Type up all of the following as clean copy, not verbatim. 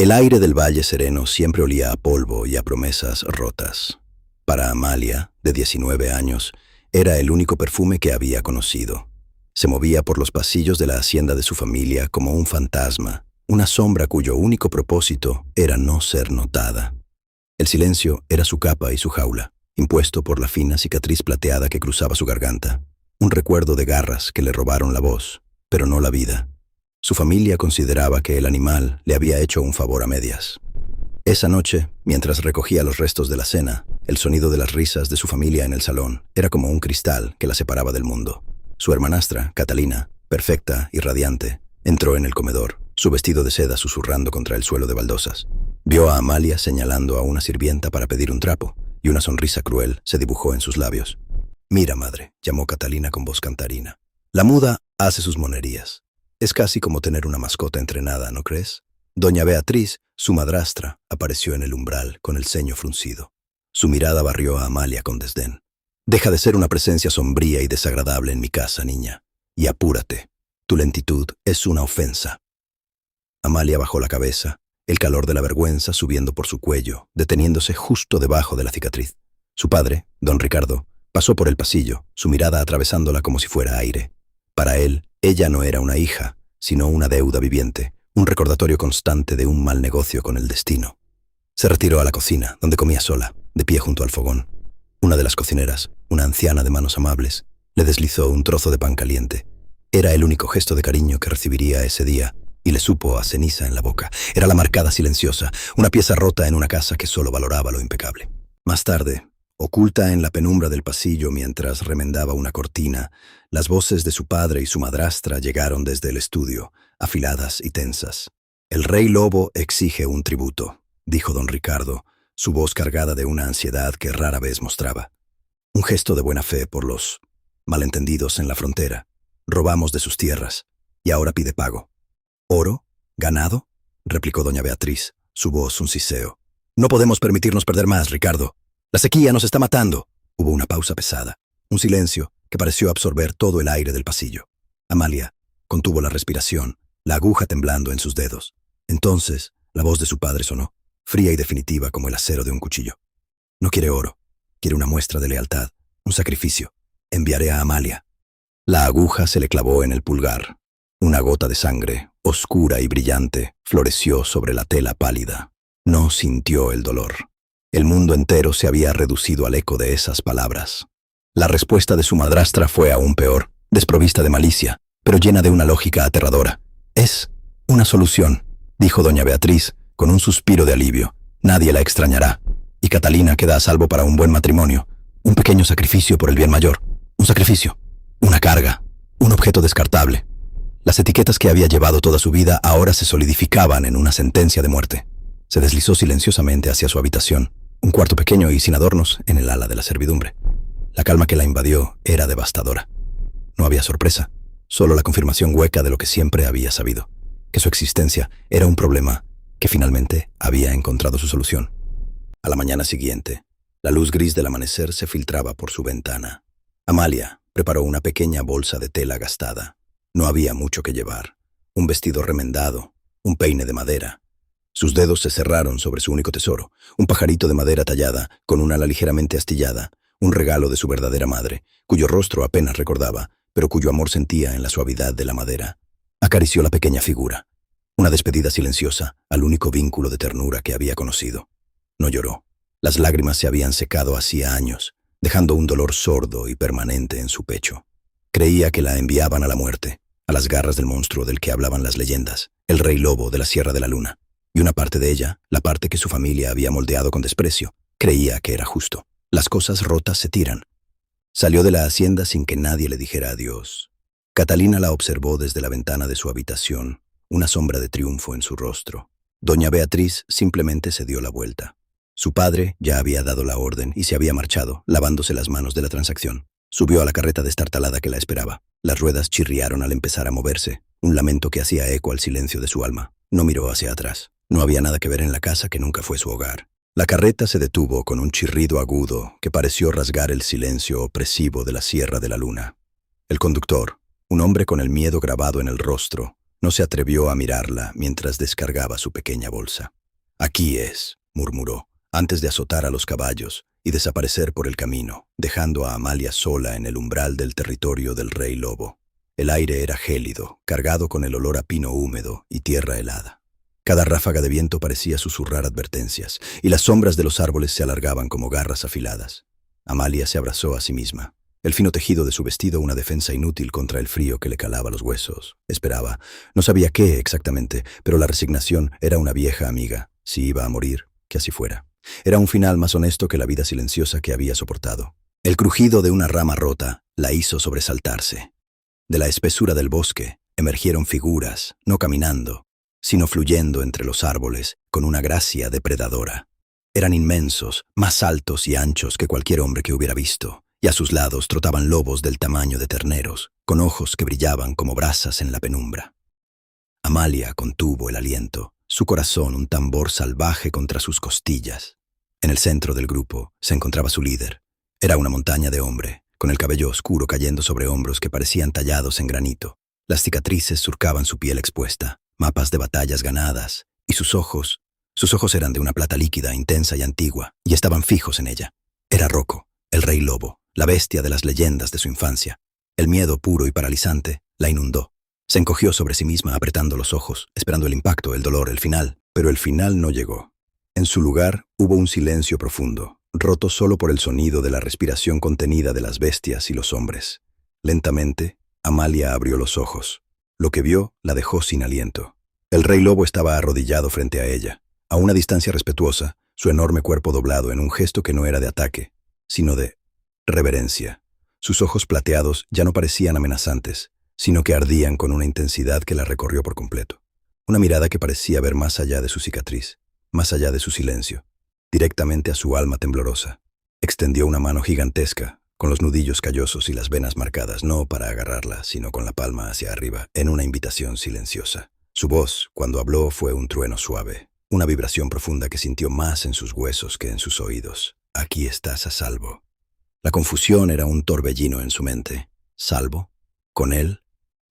El aire del Valle Sereno siempre olía a polvo y a promesas rotas. Para Amalia, de 19 años, era el único perfume que había conocido. Se movía por los pasillos de la hacienda de su familia como un fantasma, una sombra cuyo único propósito era no ser notada. El silencio era su capa y su jaula, impuesto por la fina cicatriz plateada que cruzaba su garganta, un recuerdo de garras que le robaron la voz, pero no la vida. Su familia consideraba que el animal le había hecho un favor a medias. Esa noche, mientras recogía los restos de la cena, el sonido de las risas de su familia en el salón era como un cristal que la separaba del mundo. Su hermanastra, Catalina, perfecta y radiante, entró en el comedor, su vestido de seda susurrando contra el suelo de baldosas. Vio a Amalia señalando a una sirvienta para pedir un trapo, y una sonrisa cruel se dibujó en sus labios. «Mira, madre», llamó Catalina con voz cantarina. «La muda hace sus monerías. Es casi como tener una mascota entrenada, ¿no crees?» Doña Beatriz, su madrastra, apareció en el umbral con el ceño fruncido. Su mirada barrió a Amalia con desdén. «Deja de ser una presencia sombría y desagradable en mi casa, niña. Y apúrate. Tu lentitud es una ofensa». Amalia bajó la cabeza, el calor de la vergüenza subiendo por su cuello, deteniéndose justo debajo de la cicatriz. Su padre, don Ricardo, pasó por el pasillo, su mirada atravesándola como si fuera aire. Para él, ella no era una hija, sino una deuda viviente, un recordatorio constante de un mal negocio con el destino. Se retiró a la cocina, donde comía sola, de pie junto al fogón. Una de las cocineras, una anciana de manos amables, le deslizó un trozo de pan caliente. Era el único gesto de cariño que recibiría ese día, y le supo a ceniza en la boca. Era la marcada silenciosa, una pieza rota en una casa que solo valoraba lo impecable. Más tarde, oculta en la penumbra del pasillo mientras remendaba una cortina, las voces de su padre y su madrastra llegaron desde el estudio, afiladas y tensas. «El rey lobo exige un tributo», dijo don Ricardo, su voz cargada de una ansiedad que rara vez mostraba. «Un gesto de buena fe por los malentendidos en la frontera. Robamos de sus tierras, y ahora pide pago». «¿Oro? ¿Ganado?», replicó doña Beatriz, su voz un siseo. «No podemos permitirnos perder más, Ricardo. La sequía nos está matando». Hubo una pausa pesada, un silencio que pareció absorber todo el aire del pasillo. Amalia contuvo la respiración, la aguja temblando en sus dedos. Entonces, la voz de su padre sonó, fría y definitiva como el acero de un cuchillo. «No quiere oro, quiere una muestra de lealtad, un sacrificio. Enviaré a Amalia». La aguja se le clavó en el pulgar. Una gota de sangre, oscura y brillante, floreció sobre la tela pálida. No sintió el dolor. El mundo entero se había reducido al eco de esas palabras. La respuesta de su madrastra fue aún peor, desprovista de malicia, pero llena de una lógica aterradora. «Es una solución», dijo doña Beatriz, con un suspiro de alivio. «Nadie la extrañará. Y Catalina queda a salvo para un buen matrimonio. Un pequeño sacrificio por el bien mayor. Un sacrificio. Una carga. Un objeto descartable». Las etiquetas que había llevado toda su vida ahora se solidificaban en una sentencia de muerte. Se deslizó silenciosamente hacia su habitación, un cuarto pequeño y sin adornos en el ala de la servidumbre. La calma que la invadió era devastadora. No había sorpresa, solo la confirmación hueca de lo que siempre había sabido, que su existencia era un problema que finalmente había encontrado su solución. A la mañana siguiente, la luz gris del amanecer se filtraba por su ventana. Amalia preparó una pequeña bolsa de tela gastada. No había mucho que llevar. Un vestido remendado, un peine de madera. Sus dedos se cerraron sobre su único tesoro, un pajarito de madera tallada, con un ala ligeramente astillada, un regalo de su verdadera madre, cuyo rostro apenas recordaba, pero cuyo amor sentía en la suavidad de la madera. Acarició la pequeña figura, una despedida silenciosa al único vínculo de ternura que había conocido. No lloró. Las lágrimas se habían secado hacía años, dejando un dolor sordo y permanente en su pecho. Creía que la enviaban a la muerte, a las garras del monstruo del que hablaban las leyendas, el rey lobo de la Sierra de la Luna. Y una parte de ella, la parte que su familia había moldeado con desprecio, creía que era justo. Las cosas rotas se tiran. Salió de la hacienda sin que nadie le dijera adiós. Catalina la observó desde la ventana de su habitación, una sombra de triunfo en su rostro. Doña Beatriz simplemente se dio la vuelta. Su padre ya había dado la orden y se había marchado, lavándose las manos de la transacción. Subió a la carreta destartalada que la esperaba. Las ruedas chirriaron al empezar a moverse, un lamento que hacía eco al silencio de su alma. No miró hacia atrás. No había nada que ver en la casa que nunca fue su hogar. La carreta se detuvo con un chirrido agudo que pareció rasgar el silencio opresivo de la Sierra de la Luna. El conductor, un hombre con el miedo grabado en el rostro, No se atrevió a mirarla mientras descargaba su pequeña bolsa. «Aquí es», murmuró, antes de azotar a los caballos y desaparecer por el camino, dejando a Amalia sola en el umbral del territorio del rey lobo. El aire era gélido, cargado con el olor a pino húmedo y tierra helada. Cada ráfaga de viento parecía susurrar advertencias, y las sombras de los árboles se alargaban como garras afiladas. Amalia se abrazó a sí misma. El fino tejido de su vestido una defensa inútil contra el frío que le calaba los huesos. Esperaba. No sabía qué exactamente, pero la resignación era una vieja amiga. Si iba a morir, que así fuera. Era un final más honesto que la vida silenciosa que había soportado. El crujido de una rama rota la hizo sobresaltarse. De la espesura del bosque emergieron figuras, no caminando, sino fluyendo entre los árboles con una gracia depredadora. Eran inmensos, más altos y anchos que cualquier hombre que hubiera visto, y a sus lados trotaban lobos del tamaño de terneros, con ojos que brillaban como brasas en la penumbra. Amalia contuvo el aliento, su corazón un tambor salvaje contra sus costillas. En el centro del grupo se encontraba su líder. Era una montaña de hombre, con el cabello oscuro cayendo sobre hombros que parecían tallados en granito. Las cicatrices surcaban su piel expuesta, mapas de batallas ganadas, y sus ojos eran de una plata líquida, intensa y antigua, y estaban fijos en ella. Era Rocco, el rey lobo, la bestia de las leyendas de su infancia. El miedo puro y paralizante la inundó. Se encogió sobre sí misma apretando los ojos, esperando el impacto, el dolor, el final. Pero el final no llegó. En su lugar hubo un silencio profundo, roto solo por el sonido de la respiración contenida de las bestias y los hombres. Lentamente, Amalia abrió los ojos. Lo que vio la dejó sin aliento. El rey lobo estaba arrodillado frente a ella, a una distancia respetuosa, su enorme cuerpo doblado en un gesto que no era de ataque, sino de reverencia. Sus ojos plateados ya no parecían amenazantes, sino que ardían con una intensidad que la recorrió por completo. Una mirada que parecía ver más allá de su cicatriz, más allá de su silencio, directamente a su alma temblorosa. Extendió una mano gigantesca, con los nudillos callosos y las venas marcadas, no para agarrarla, sino con la palma hacia arriba, en una invitación silenciosa. Su voz, cuando habló, fue un trueno suave, una vibración profunda que sintió más en sus huesos que en sus oídos. «Aquí estás a salvo». La confusión era un torbellino en su mente. ¿Salvo? ¿Con él?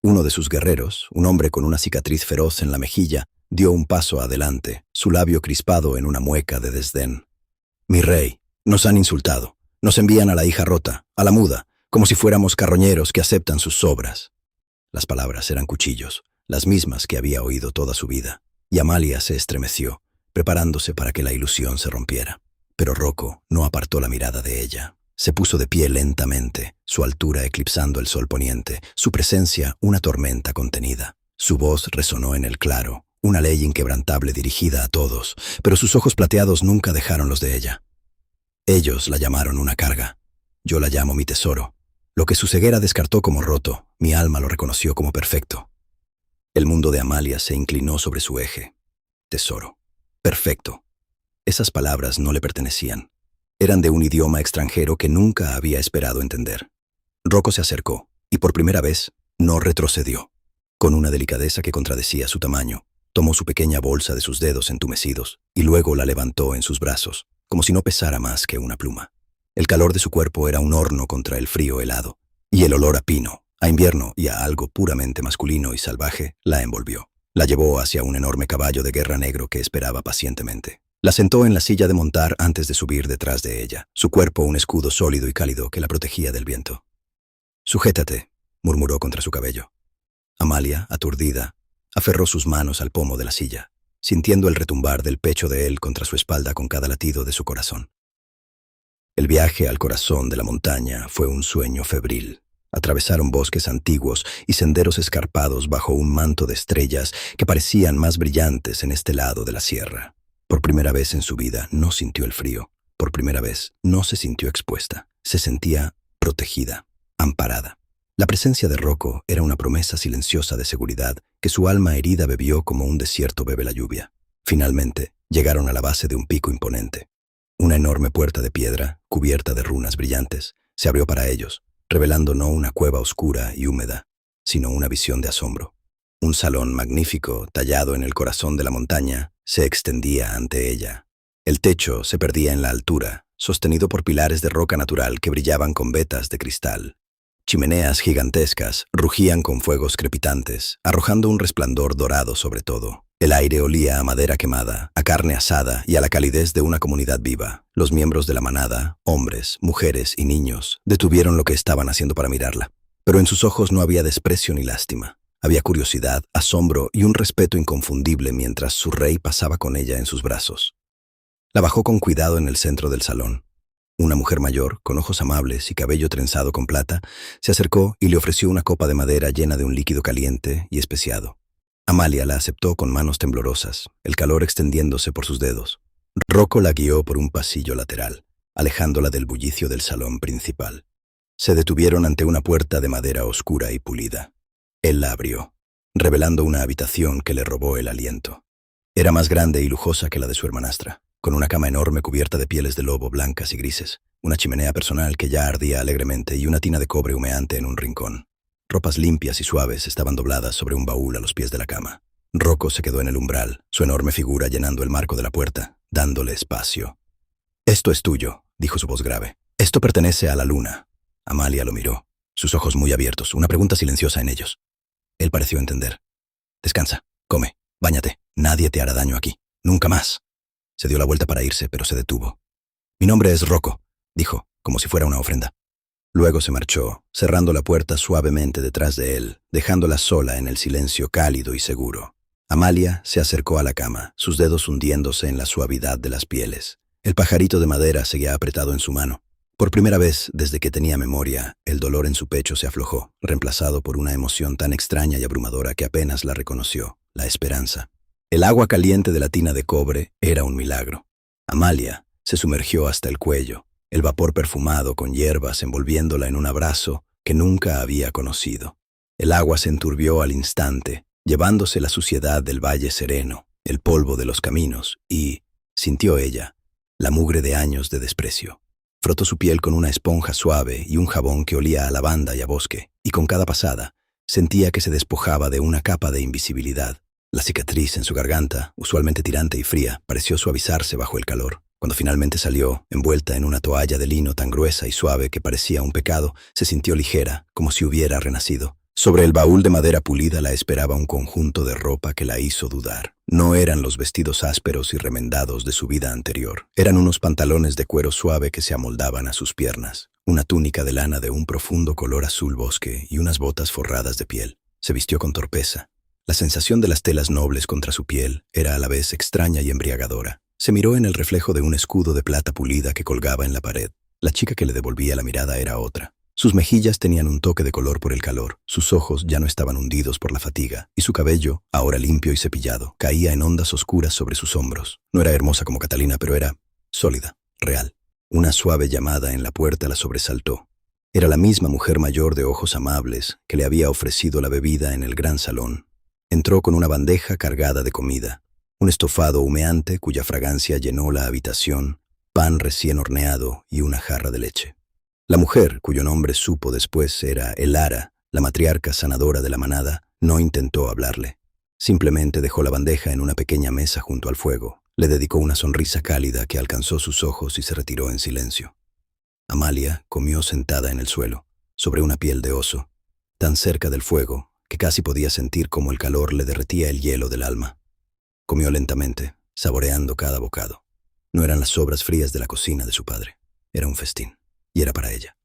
Uno de sus guerreros, un hombre con una cicatriz feroz en la mejilla, dio un paso adelante, su labio crispado en una mueca de desdén. «Mi rey, nos han insultado. Nos envían a la hija rota, a la muda, como si fuéramos carroñeros que aceptan sus sobras». Las palabras eran cuchillos, las mismas que había oído toda su vida, y Amalia se estremeció, preparándose para que la ilusión se rompiera. Pero Rocco no apartó la mirada de ella. Se puso de pie lentamente, su altura eclipsando el sol poniente, su presencia una tormenta contenida. Su voz resonó en el claro, una ley inquebrantable dirigida a todos, pero sus ojos plateados nunca dejaron los de ella. Ellos la llamaron una carga. Yo la llamo mi tesoro. Lo que su ceguera descartó como roto, mi alma lo reconoció como perfecto. El mundo de Amalia se inclinó sobre su eje. Tesoro. Perfecto. Esas palabras no le pertenecían. Eran de un idioma extranjero que nunca había esperado entender. Rocco se acercó, y por primera vez, no retrocedió. Con una delicadeza que contradecía su tamaño, tomó su pequeña bolsa de sus dedos entumecidos, y luego la levantó en sus brazos, como si no pesara más que una pluma. El calor de su cuerpo era un horno contra el frío helado, y el olor a pino, a invierno y a algo puramente masculino y salvaje la envolvió. La llevó hacia un enorme caballo de guerra negro que esperaba pacientemente. La sentó en la silla de montar antes de subir detrás de ella, su cuerpo un escudo sólido y cálido que la protegía del viento. «Sujétate», murmuró contra su cabello. Amalia, aturdida, aferró sus manos al pomo de la silla, sintiendo el retumbar del pecho de él contra su espalda con cada latido de su corazón. El viaje al corazón de la montaña fue un sueño febril. Atravesaron bosques antiguos y senderos escarpados bajo un manto de estrellas que parecían más brillantes en este lado de la sierra. Por primera vez en su vida no sintió el frío. Por primera vez no se sintió expuesta. Se sentía protegida, amparada. La presencia de Rocco era una promesa silenciosa de seguridad que su alma herida bebió como un desierto bebe la lluvia. Finalmente, llegaron a la base de un pico imponente. Una enorme puerta de piedra, cubierta de runas brillantes, se abrió para ellos, revelando no una cueva oscura y húmeda, sino una visión de asombro. Un salón magnífico, tallado en el corazón de la montaña, se extendía ante ella. El techo se perdía en la altura, sostenido por pilares de roca natural que brillaban con vetas de cristal. Chimeneas gigantescas rugían con fuegos crepitantes, arrojando un resplandor dorado sobre todo. El aire olía a madera quemada, a carne asada y a la calidez de una comunidad viva. Los miembros de la manada, hombres, mujeres y niños, detuvieron lo que estaban haciendo para mirarla. Pero en sus ojos no había desprecio ni lástima. Había curiosidad, asombro y un respeto inconfundible mientras su rey pasaba con ella en sus brazos. La bajó con cuidado en el centro del salón. Una mujer mayor, con ojos amables y cabello trenzado con plata, se acercó y le ofreció una copa de madera llena de un líquido caliente y especiado. Amalia la aceptó con manos temblorosas, el calor extendiéndose por sus dedos. Rocco la guió por un pasillo lateral, alejándola del bullicio del salón principal. Se detuvieron ante una puerta de madera oscura y pulida. Él la abrió, revelando una habitación que le robó el aliento. Era más grande y lujosa que la de su hermanastra, con una cama enorme cubierta de pieles de lobo blancas y grises, una chimenea personal que ya ardía alegremente y una tina de cobre humeante en un rincón. Ropas limpias y suaves estaban dobladas sobre un baúl a los pies de la cama. Rocco se quedó en el umbral, su enorme figura llenando el marco de la puerta, dándole espacio. «Esto es tuyo», dijo su voz grave. «Esto pertenece a la luna». Amalia lo miró, sus ojos muy abiertos, una pregunta silenciosa en ellos. Él pareció entender. «Descansa, come, báñate, nadie te hará daño aquí, nunca más». Se dio la vuelta para irse, pero se detuvo. «Mi nombre es Rocco», dijo, como si fuera una ofrenda. Luego se marchó, cerrando la puerta suavemente detrás de él, dejándola sola en el silencio cálido y seguro. Amalia se acercó a la cama, sus dedos hundiéndose en la suavidad de las pieles. El pajarito de madera seguía apretado en su mano. Por primera vez desde que tenía memoria, el dolor en su pecho se aflojó, reemplazado por una emoción tan extraña y abrumadora que apenas la reconoció, la esperanza. El agua caliente de la tina de cobre era un milagro. Amalia se sumergió hasta el cuello, el vapor perfumado con hierbas envolviéndola en un abrazo que nunca había conocido. El agua se enturbió al instante, llevándose la suciedad del valle sereno, el polvo de los caminos y, sintió ella, la mugre de años de desprecio. Frotó su piel con una esponja suave y un jabón que olía a lavanda y a bosque, y con cada pasada sentía que se despojaba de una capa de invisibilidad. La cicatriz en su garganta, usualmente tirante y fría, pareció suavizarse bajo el calor. Cuando finalmente salió, envuelta en una toalla de lino tan gruesa y suave que parecía un pecado, se sintió ligera, como si hubiera renacido. Sobre el baúl de madera pulida la esperaba un conjunto de ropa que la hizo dudar. No eran los vestidos ásperos y remendados de su vida anterior. Eran unos pantalones de cuero suave que se amoldaban a sus piernas, una túnica de lana de un profundo color azul bosque y unas botas forradas de piel. Se vistió con torpeza. La sensación de las telas nobles contra su piel era a la vez extraña y embriagadora. Se miró en el reflejo de un escudo de plata pulida que colgaba en la pared. La chica que le devolvía la mirada era otra. Sus mejillas tenían un toque de color por el calor, sus ojos ya no estaban hundidos por la fatiga, y su cabello, ahora limpio y cepillado, caía en ondas oscuras sobre sus hombros. No era hermosa como Catalina, pero era sólida, real. Una suave llamada en la puerta la sobresaltó. Era la misma mujer mayor de ojos amables que le había ofrecido la bebida en el gran salón. Entró con una bandeja cargada de comida. Un estofado humeante cuya fragancia llenó la habitación, pan recién horneado y una jarra de leche. La mujer, cuyo nombre supo después era Elara, la matriarca sanadora de la manada, no intentó hablarle. Simplemente dejó la bandeja en una pequeña mesa junto al fuego, le dedicó una sonrisa cálida que alcanzó sus ojos y se retiró en silencio. Amalia comió sentada en el suelo, sobre una piel de oso, tan cerca del fuego que casi podía sentir cómo el calor le derretía el hielo del alma. Comió lentamente, saboreando cada bocado. No eran las sobras frías de la cocina de su padre. Era un festín, y era para ella.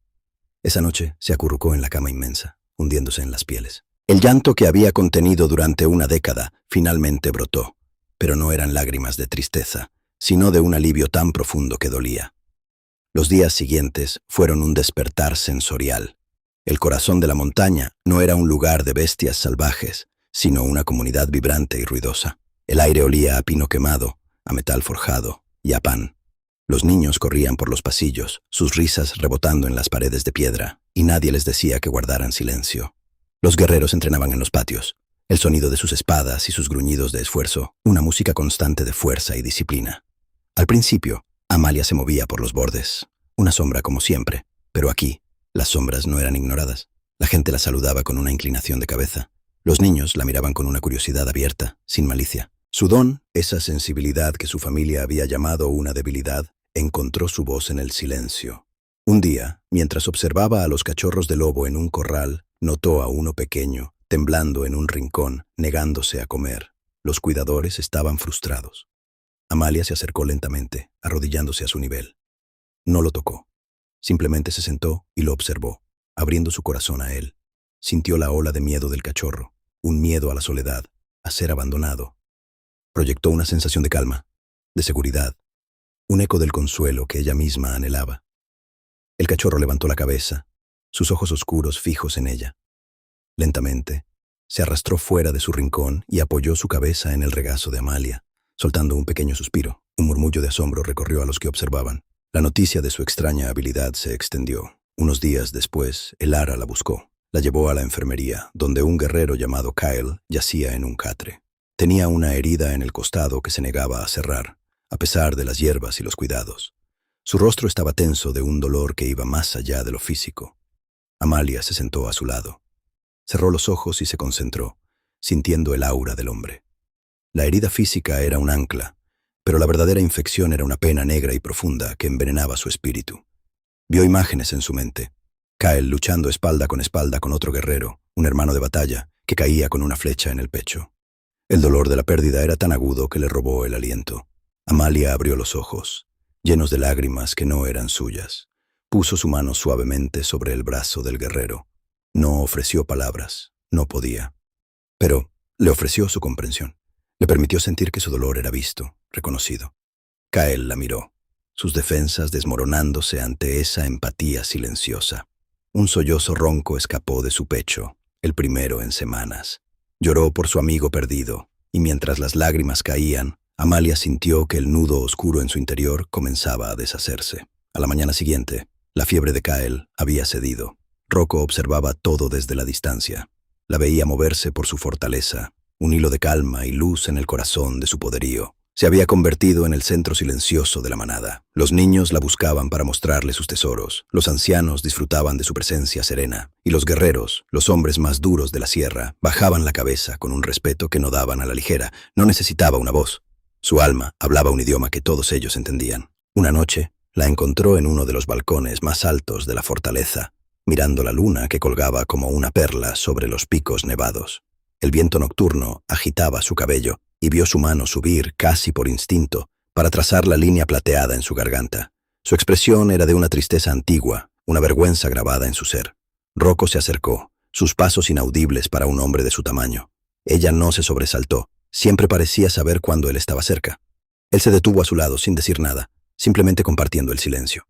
Esa noche se acurrucó en la cama inmensa, hundiéndose en las pieles. El llanto que había contenido durante una década finalmente brotó, pero no eran lágrimas de tristeza, sino de un alivio tan profundo que dolía. Los días siguientes fueron un despertar sensorial. El corazón de la montaña no era un lugar de bestias salvajes, sino una comunidad vibrante y ruidosa. El aire olía a pino quemado, a metal forjado y a pan. Los niños corrían por los pasillos, sus risas rebotando en las paredes de piedra, y nadie les decía que guardaran silencio. Los guerreros entrenaban en los patios, el sonido de sus espadas y sus gruñidos de esfuerzo, una música constante de fuerza y disciplina. Al principio, Amalia se movía por los bordes, una sombra como siempre, pero aquí, las sombras no eran ignoradas. La gente la saludaba con una inclinación de cabeza. Los niños la miraban con una curiosidad abierta, sin malicia. Su don, esa sensibilidad que su familia había llamado una debilidad, encontró su voz en el silencio. Un día, mientras observaba a los cachorros de lobo en un corral, notó a uno pequeño, temblando en un rincón, negándose a comer. Los cuidadores estaban frustrados. Amalia se acercó lentamente, arrodillándose a su nivel. No lo tocó. Simplemente se sentó y lo observó, abriendo su corazón a él. Sintió la ola de miedo del cachorro, un miedo a la soledad, a ser abandonado. Proyectó una sensación de calma, de seguridad, un eco del consuelo que ella misma anhelaba. El cachorro levantó la cabeza, sus ojos oscuros fijos en ella. Lentamente, se arrastró fuera de su rincón y apoyó su cabeza en el regazo de Amalia, soltando un pequeño suspiro. Un murmullo de asombro recorrió a los que observaban. La noticia de su extraña habilidad se extendió. Unos días después, el Ara la buscó. La llevó a la enfermería, donde un guerrero llamado Kyle yacía en un catre. Tenía una herida en el costado que se negaba a cerrar, a pesar de las hierbas y los cuidados. Su rostro estaba tenso de un dolor que iba más allá de lo físico. Amalia se sentó a su lado. Cerró los ojos y se concentró, sintiendo el aura del hombre. La herida física era un ancla, pero la verdadera infección era una pena negra y profunda que envenenaba su espíritu. Vio imágenes en su mente. Kyle luchando espalda con otro guerrero, un hermano de batalla, que caía con una flecha en el pecho. El dolor de la pérdida era tan agudo que le robó el aliento. Amalia abrió los ojos, llenos de lágrimas que no eran suyas. Puso su mano suavemente sobre el brazo del guerrero. No ofreció palabras, no podía. Pero le ofreció su comprensión. Le permitió sentir que su dolor era visto, reconocido. Kyle la miró, sus defensas desmoronándose ante esa empatía silenciosa. Un sollozo ronco escapó de su pecho, el primero en semanas. Lloró por su amigo perdido, y mientras las lágrimas caían, Amalia sintió que el nudo oscuro en su interior comenzaba a deshacerse. A la mañana siguiente, la fiebre de Kyle había cedido. Rocco observaba todo desde la distancia. La veía moverse por su fortaleza, un hilo de calma y luz en el corazón de su poderío. Se había convertido en el centro silencioso de la manada. Los niños la buscaban para mostrarle sus tesoros, los ancianos disfrutaban de su presencia serena, y los guerreros, los hombres más duros de la sierra, bajaban la cabeza con un respeto que no daban a la ligera. No necesitaba una voz. Su alma hablaba un idioma que todos ellos entendían. Una noche, la encontró en uno de los balcones más altos de la fortaleza, mirando la luna que colgaba como una perla sobre los picos nevados. El viento nocturno agitaba su cabello y vio su mano subir casi por instinto para trazar la línea plateada en su garganta. Su expresión era de una tristeza antigua, una vergüenza grabada en su ser. Rocco se acercó, sus pasos inaudibles para un hombre de su tamaño. Ella no se sobresaltó, siempre parecía saber cuándo él estaba cerca. Él se detuvo a su lado sin decir nada, simplemente compartiendo el silencio.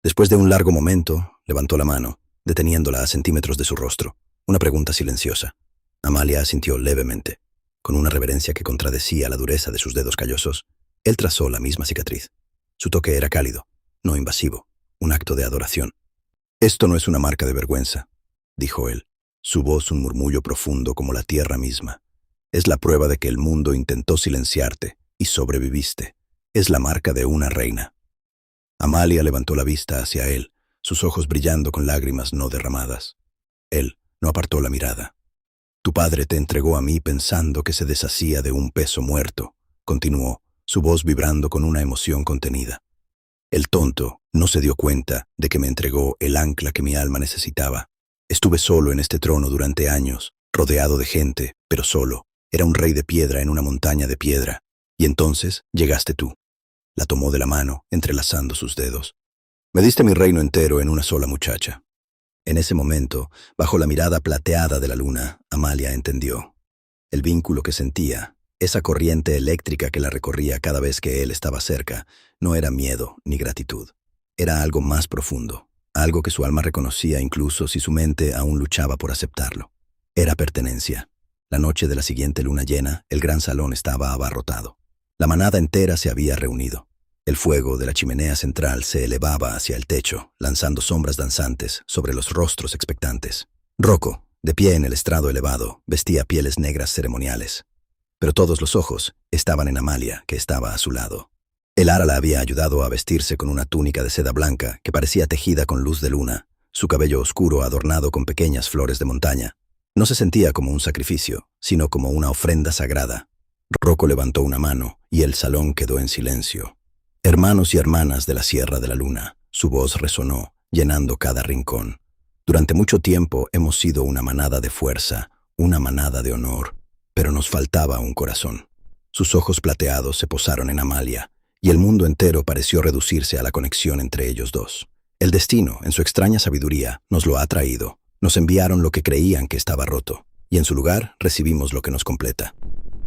Después de un largo momento, levantó la mano, deteniéndola a centímetros de su rostro. Una pregunta silenciosa. Amalia asintió levemente. Con una reverencia que contradecía la dureza de sus dedos callosos, él trazó la misma cicatriz. Su toque era cálido, no invasivo, un acto de adoración. «Esto no es una marca de vergüenza», dijo él, su voz un murmullo profundo como la tierra misma. «Es la prueba de que el mundo intentó silenciarte y sobreviviste. Es la marca de una reina». Amalia levantó la vista hacia él, sus ojos brillando con lágrimas no derramadas. Él no apartó la mirada. «Tu padre te entregó a mí pensando que se deshacía de un peso muerto», continuó, su voz vibrando con una emoción contenida. «El tonto no se dio cuenta de que me entregó el ancla que mi alma necesitaba. Estuve solo en este trono durante años, rodeado de gente, pero solo. Era un rey de piedra en una montaña de piedra. Y entonces llegaste tú». La tomó de la mano, entrelazando sus dedos. «Me diste mi reino entero en una sola muchacha». En ese momento, bajo la mirada plateada de la luna, Amalia entendió. El vínculo que sentía, esa corriente eléctrica que la recorría cada vez que él estaba cerca, no era miedo ni gratitud. Era algo más profundo, algo que su alma reconocía incluso si su mente aún luchaba por aceptarlo. Era pertenencia. La noche de la siguiente luna llena, el gran salón estaba abarrotado. La manada entera se había reunido. El fuego de la chimenea central se elevaba hacia el techo, lanzando sombras danzantes sobre los rostros expectantes. Rocco, de pie en el estrado elevado, vestía pieles negras ceremoniales. Pero todos los ojos estaban en Amalia, que estaba a su lado. El Ara la había ayudado a vestirse con una túnica de seda blanca que parecía tejida con luz de luna, su cabello oscuro adornado con pequeñas flores de montaña. No se sentía como un sacrificio, sino como una ofrenda sagrada. Rocco levantó una mano y el salón quedó en silencio. «Hermanos y hermanas de la Sierra de la Luna», su voz resonó, llenando cada rincón. Durante mucho tiempo hemos sido una manada de fuerza, una manada de honor, pero nos faltaba un corazón. Sus ojos plateados se posaron en Amalia, y el mundo entero pareció reducirse a la conexión entre ellos dos. El destino, en su extraña sabiduría, nos lo ha traído. Nos enviaron lo que creían que estaba roto, y en su lugar recibimos lo que nos completa.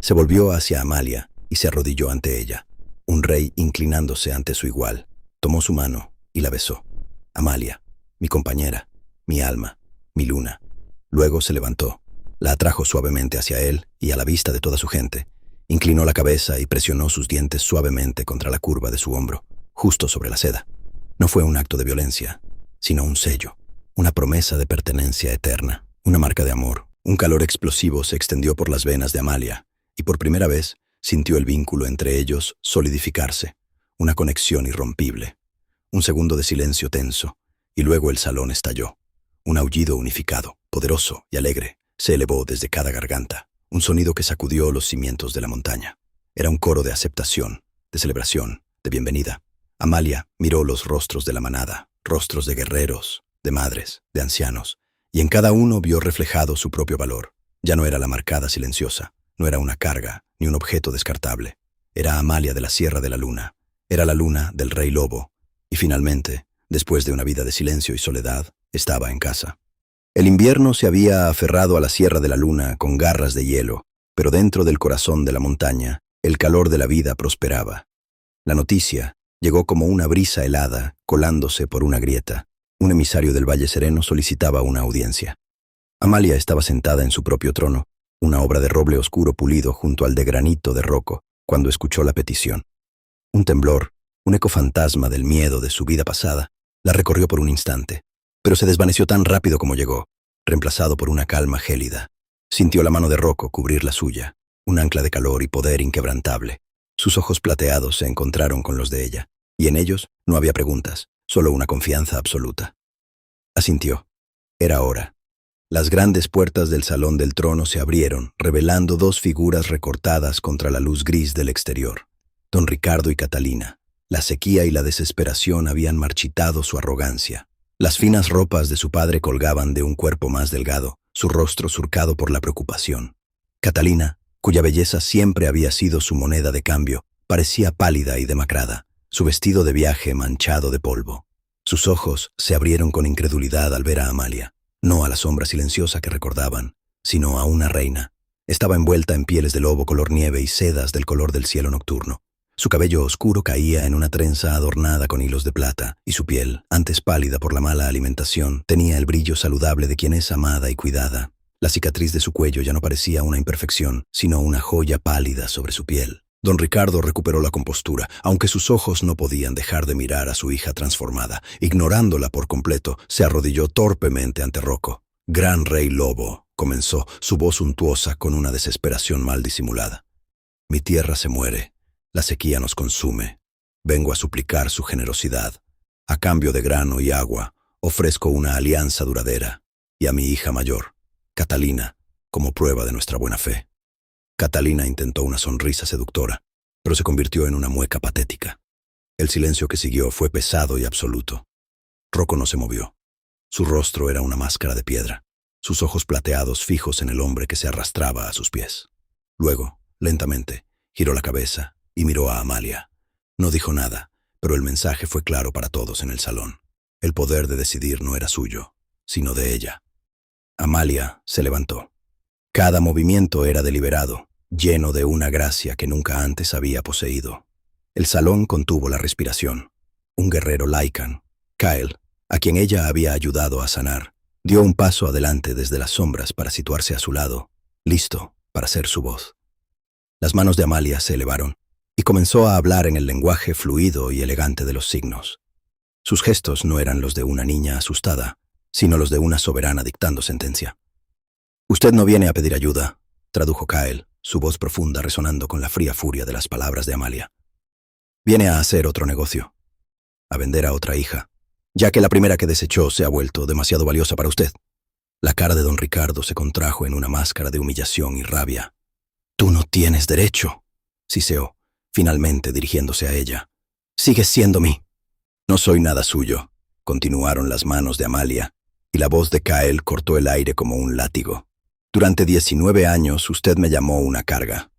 Se volvió hacia Amalia y se arrodilló ante ella. Un rey inclinándose ante su igual, tomó su mano y la besó. Amalia, mi compañera, mi alma, mi luna. Luego se levantó, la atrajo suavemente hacia él y a la vista de toda su gente. Inclinó la cabeza y presionó sus dientes suavemente contra la curva de su hombro, justo sobre la seda. No fue un acto de violencia, sino un sello, una promesa de pertenencia eterna, una marca de amor. Un calor explosivo se extendió por las venas de Amalia, y por primera vez sintió el vínculo entre ellos solidificarse, una conexión irrompible. Un segundo de silencio tenso, y luego el salón estalló. Un aullido unificado, poderoso y alegre, se elevó desde cada garganta, un sonido que sacudió los cimientos de la montaña. Era un coro de aceptación, de celebración, de bienvenida. Amalia miró los rostros de la manada, rostros de guerreros, de madres, de ancianos, y en cada uno vio reflejado su propio valor. Ya no era la marcada silenciosa, no era una carga, ni un objeto descartable. Era Amalia de la Sierra de la Luna, era la luna del Rey Lobo, y finalmente, después de una vida de silencio y soledad, estaba en casa. El invierno se había aferrado a la Sierra de la Luna con garras de hielo, pero dentro del corazón de la montaña, el calor de la vida prosperaba. La noticia llegó como una brisa helada, colándose por una grieta. Un emisario del Valle Sereno solicitaba una audiencia. Amalia estaba sentada en su propio trono, una obra de roble oscuro pulido junto al de granito de Rocco, cuando escuchó la petición. Un temblor, un eco fantasma del miedo de su vida pasada, la recorrió por un instante, pero se desvaneció tan rápido como llegó, reemplazado por una calma gélida. Sintió la mano de Rocco cubrir la suya, un ancla de calor y poder inquebrantable. Sus ojos plateados se encontraron con los de ella, y en ellos no había preguntas, solo una confianza absoluta. Asintió. Era hora. Las grandes puertas del salón del trono se abrieron, revelando dos figuras recortadas contra la luz gris del exterior. Don Ricardo y Catalina. La sequía y la desesperación habían marchitado su arrogancia. Las finas ropas de su padre colgaban de un cuerpo más delgado, su rostro surcado por la preocupación. Catalina, cuya belleza siempre había sido su moneda de cambio, parecía pálida y demacrada, su vestido de viaje manchado de polvo. Sus ojos se abrieron con incredulidad al ver a Amalia, no a la sombra silenciosa que recordaban, sino a una reina. Estaba envuelta en pieles de lobo color nieve y sedas del color del cielo nocturno. Su cabello oscuro caía en una trenza adornada con hilos de plata, y su piel, antes pálida por la mala alimentación, tenía el brillo saludable de quien es amada y cuidada. La cicatriz de su cuello ya no parecía una imperfección, sino una joya pálida sobre su piel. Don Ricardo recuperó la compostura, aunque sus ojos no podían dejar de mirar a su hija transformada. Ignorándola por completo, se arrodilló torpemente ante Rocco. «Gran Rey Lobo», comenzó, su voz untuosa con una desesperación mal disimulada. «Mi tierra se muere. La sequía nos consume. Vengo a suplicar su generosidad. A cambio de grano y agua, ofrezco una alianza duradera, y a mi hija mayor, Catalina, como prueba de nuestra buena fe». Catalina intentó una sonrisa seductora, pero se convirtió en una mueca patética. El silencio que siguió fue pesado y absoluto. Rocco no se movió. Su rostro era una máscara de piedra, sus ojos plateados fijos en el hombre que se arrastraba a sus pies. Luego, lentamente, giró la cabeza y miró a Amalia. No dijo nada, pero el mensaje fue claro para todos en el salón. El poder de decidir no era suyo, sino de ella. Amalia se levantó. Cada movimiento era deliberado, lleno de una gracia que nunca antes había poseído. El salón contuvo la respiración. Un guerrero Lycan, Kyle, a quien ella había ayudado a sanar, dio un paso adelante desde las sombras para situarse a su lado, listo para ser su voz. Las manos de Amalia se elevaron y comenzó a hablar en el lenguaje fluido y elegante de los signos. Sus gestos no eran los de una niña asustada, sino los de una soberana dictando sentencia. «Usted no viene a pedir ayuda», tradujo Kyle, su voz profunda resonando con la fría furia de las palabras de Amalia. «Viene a hacer otro negocio, a vender a otra hija, ya que la primera que desechó se ha vuelto demasiado valiosa para usted». La cara de don Ricardo se contrajo en una máscara de humillación y rabia. «Tú no tienes derecho», siseó, finalmente dirigiéndose a ella. «Sigues siendo mí. No soy nada suyo. continuaron las manos de Amalia, y la voz de Kael cortó el aire como un látigo. Durante 19 años usted me llamó una carga.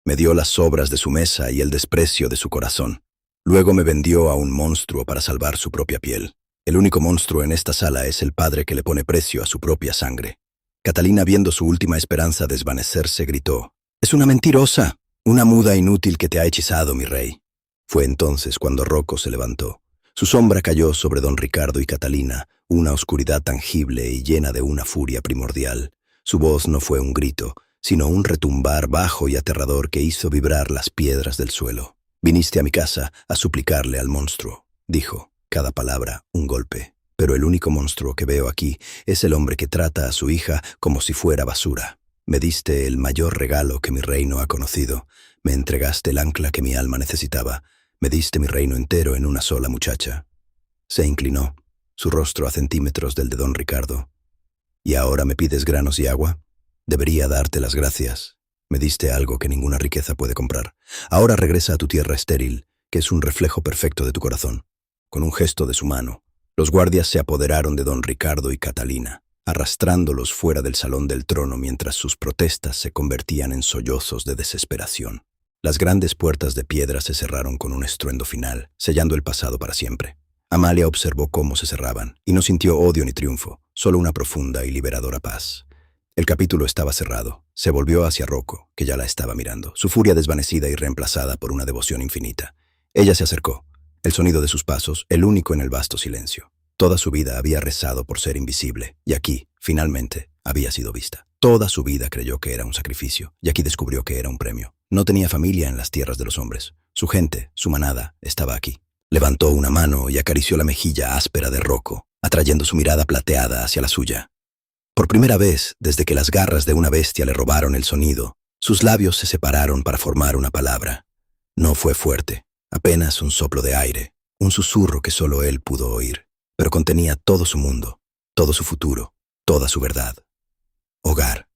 Me dio las sobras de su mesa y el desprecio de su corazón. Luego me vendió a un monstruo para salvar su propia piel. El único monstruo en esta sala es el padre que le pone precio a su propia sangre. Catalina, viendo su última esperanza desvanecerse, gritó: «Es una mentirosa, una muda inútil que te ha hechizado, mi rey». Fue entonces cuando Rocco se levantó. Su sombra cayó sobre don Ricardo y Catalina, una oscuridad tangible y llena de una furia primordial. Su voz no fue un grito, sino un retumbar bajo y aterrador que hizo vibrar las piedras del suelo. «Viniste a mi casa a suplicarle al monstruo», dijo, cada palabra un golpe. «Pero el único monstruo que veo aquí es el hombre que trata a su hija como si fuera basura. Me diste el mayor regalo que mi reino ha conocido. Me entregaste el ancla que mi alma necesitaba. Me diste mi reino entero en una sola muchacha». Se inclinó, su rostro a centímetros del de don Ricardo. «¿Y ahora me pides granos y agua? Debería darte las gracias. Me diste algo que ninguna riqueza puede comprar. Ahora regresa a tu tierra estéril, que es un reflejo perfecto de tu corazón». Con un gesto de su mano, los guardias se apoderaron de don Ricardo y Catalina, arrastrándolos fuera del salón del trono mientras sus protestas se convertían en sollozos de desesperación. Las grandes puertas de piedra se cerraron con un estruendo final, sellando el pasado para siempre. Amalia observó cómo se cerraban, y no sintió odio ni triunfo, solo una profunda y liberadora paz. El capítulo estaba cerrado. Se volvió hacia Rocco, que ya la estaba mirando, su furia desvanecida y reemplazada por una devoción infinita. Ella se acercó, el sonido de sus pasos, el único en el vasto silencio. Toda su vida había rezado por ser invisible, y aquí, finalmente, había sido vista. Toda su vida creyó que era un sacrificio, y aquí descubrió que era un premio. No tenía familia en las tierras de los hombres. Su gente, su manada, estaba aquí. Levantó una mano y acarició la mejilla áspera de Rocco, atrayendo su mirada plateada hacia la suya. Por primera vez, desde que las garras de una bestia le robaron el sonido, sus labios se separaron para formar una palabra. No fue fuerte, apenas un soplo de aire, un susurro que solo él pudo oír, pero contenía todo su mundo, todo su futuro, toda su verdad. Hogar.